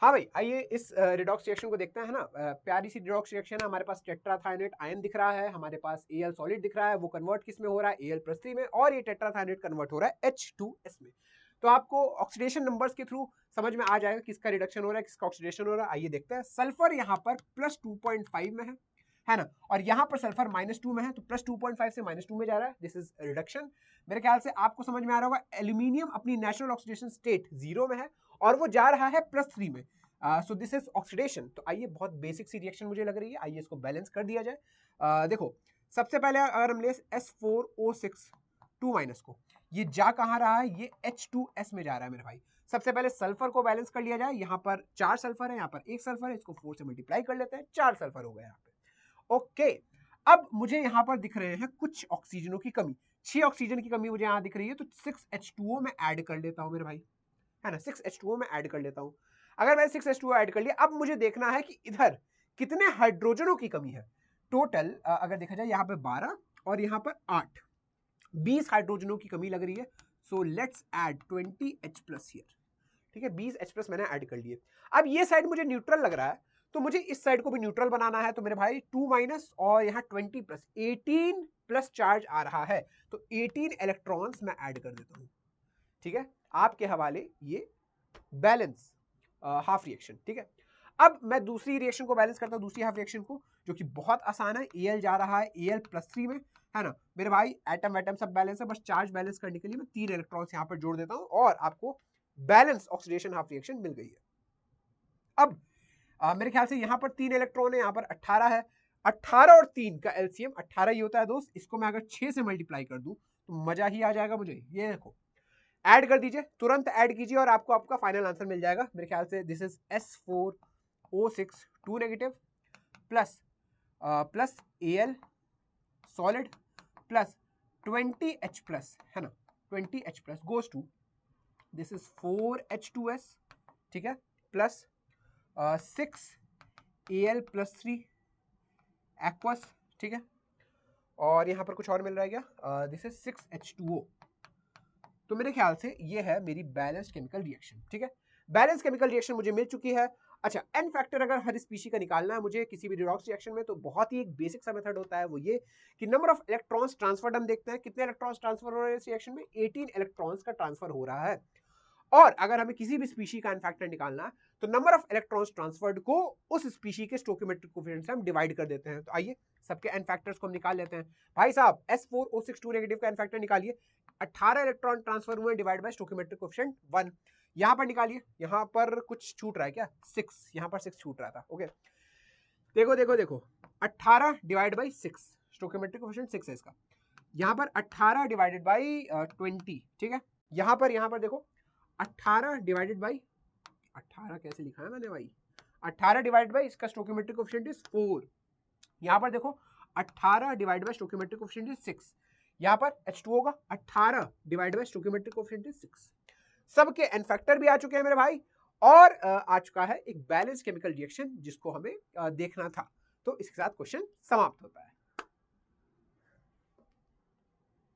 हाँ भाई, आइए इस रिडॉक्स रिएक्शन को देखते हैं, है ना। प्यारी सी रिडॉक्स रिएक्शन है। हमारे पास टेट्राथायोनेट आयन दिख रहा है, हमारे पास Al सॉलिड दिख रहा है, वो कन्वर्ट किस में हो रहा है, Al+3 में, और ये टेट्राथायोनेट कन्वर्ट हो रहा है H2S में। तो आपको ऑक्सीडेशन नंबर्स के थ्रू समझ में आ जाएगा किसका रिडक्शन हो रहा है, किसका ऑक्सीडेशन हो रहा है। आइए देखते हैं। सल्फर यहाँ पर +2.5 में है ना, और यहाँ पर सल्फर -2 में है, तो +2.5 से -2 में जा रहा है। This is reduction. मेरे ख्याल से आपको समझ में आ रहा होगा, एल्यूमिनियम अपनी नेचुरल ऑक्सीडेशन स्टेट 0 में है और वो जा रहा है +3 में। So this is oxidation. तो आइए, बहुत बेसिक सी रिएक्शन मुझे लग रही है, आइए इसको बैलेंस कर दिया जाए। देखो, सबसे पहले अगर हम ले S4O6 2- को, ये जा कहाँ रहा है, ये H2S में जा रहा है मेरे भाई। सबसे पहले सल्फर को बैलेंस कर लिया जाए। यहाँ पर 4 सल्फर है, यहाँ पर 1 सल्फर है, इसको 4 से मल्टीप्लाई कर लेते हैं, 4 सल्फर हो गया यहाँ पे। ओके, अब मुझे यहाँ पर दिख रहे हैं कुछ ऑक्सीजनों की कमी, 6 ऑक्सीजन की कमी मुझे यहाँ दिख रही है, तो 6H2O में ऐड कर लेता हूँ मेरे भाई, है ना। 6H2O में ऐड कर लेता हूँ। अगर मैंने 6H2O ऐड कर लिया, अब मुझे देखना है कि इधर कितने हाइड्रोजनों की कमी है। टोटल अगर देखा जाए, यहाँ पे 12 और यहाँ पर 8, 20 हाइड्रोजनों की कमी लग रही है। So let's add 20H+ here. ठीक है, 20H+ मैंने ऐड कर लिए। अब ये साइड मुझे न्यूट्रल लग रहा है, तो मुझे इस साइड को भी न्यूट्रल बनाना है। तो मेरे भाई 2- और यहाँ 20+, 18+ चार्ज आ रहा है, तो 18 इलेक्ट्रॉन्स मैं ऐड कर देता हूँ। ठीक है, आपके हवाले ये बैलेंस हाफ रिएक्शन। ठीक है, अब मैं दूसरी रिएक्शन को बैलेंस करता हूँ, दूसरी हाफ रिएक्शन को, जो कि बहुत आसान है। Al जा रहा है Al+3 में, है ना मेरे भाई। एटम एटम सब बैलेंस है, बस चार्ज बैलेंस करने के लिए मैं 3 इलेक्ट्रॉन्स यहाँ पर जोड़ देता हूँ और आपको बैलेंस ऑक्सीडेशन हाफ रिएक्शन मिल गई है। अब मेरे ख्याल से यहाँ पर 3 इलेक्ट्रॉन है, यहाँ पर 18 है। 18 और 3 का एलसीएम 18 ही होता है दोस्त। इसको मैं अगर 6 से मल्टीप्लाई कर दूं तो मजा ही आ जाएगा मुझे। ये देखो, ऐड कर दीजिए, तुरंत ऐड कीजिए और आपको आपका फाइनल आंसर मिल जाएगा। मेरे ख्याल से this is S4O6 2- plus Al solid plus 20H+, है ना, 20H+ goes to this is 4H2S, ठीक है, प्लस 6Al+3 एक्वस, ठीक है, और यहाँ पर कुछ और मिल रहा है क्या, दिस इज 6H2O। तो मेरे ख्याल से ये है मेरी बैलेंस्ड केमिकल रिएक्शन। ठीक है, बैलेंस केमिकल रिएक्शन मुझे मिल चुकी है। अच्छा, एन फैक्टर अगर हर स्पीशी का निकालना है मुझे किसी भी रिडॉक्स रिएक्शन में, तो बहुत ही एक बेसिक सा मेथड होता है, वो ये कि नंबर ऑफ इलेक्ट्रॉन्स ट्रांसफर्ड हम देखते हैं, कितने इलेक्ट्रॉन्स ट्रांसफर हो रहे हैं इस रिएक्शन में, 18 इलेक्ट्रॉन्स का ट्रांसफर हो रहा है। और अगर हमें किसी भी स्पीशी का इनफैक्टर निकालना है, तो नंबर ऑफ इलेक्ट्रॉन्स ट्रांसफर्ड को उस स्पीशी के स्टोइकियोमेट्रिक कोएफिशिएंट से हम डिवाइड कर देते हैं। तो आइए सबके इनफैक्टर्स को हम निकाल लेते हैं। भाई साहब, S4O6 2- का इनफैक्टर निकालिए। 18 इलेक्ट्रॉन ट्रांसफर हुए डिवाइड बाय स्टोइकियोमेट्रिक कोएफिशिएंट 1। यहां पर निकालिए, यहां पर कुछ छूट रहा है क्या, 6, यहां पर 6 छूट रहा था। ओके, देखो देखो देखो, 18 डिवाइड बाई 6, स्टोइकियोमेट्रिक कोएफिशिएंट 6 है इसका। यहां पर 18 डिवाइडेड बाई 20, ठीक है। यहां पर देखो 18 डिवाइडेड बाई 18 कैसे लिखा है मैंने भाई, 18 डिवाइड बाई इसका स्टोइकियोमेट्रिक कोएफिशिएंट इज 4। यहां पर देखो 18 divide by stoichiometric coefficient is 6। यहां पर H2O होगा 18 divide by stoichiometric coefficient is 6। सबके एन फैक्टर भी आ चुके हैं मेरे भाई, और आ चुका है एक बैलेंस केमिकल रिएक्शन जिसको हमें देखना था। तो इसके साथ क्वेश्चन समाप्त होता है।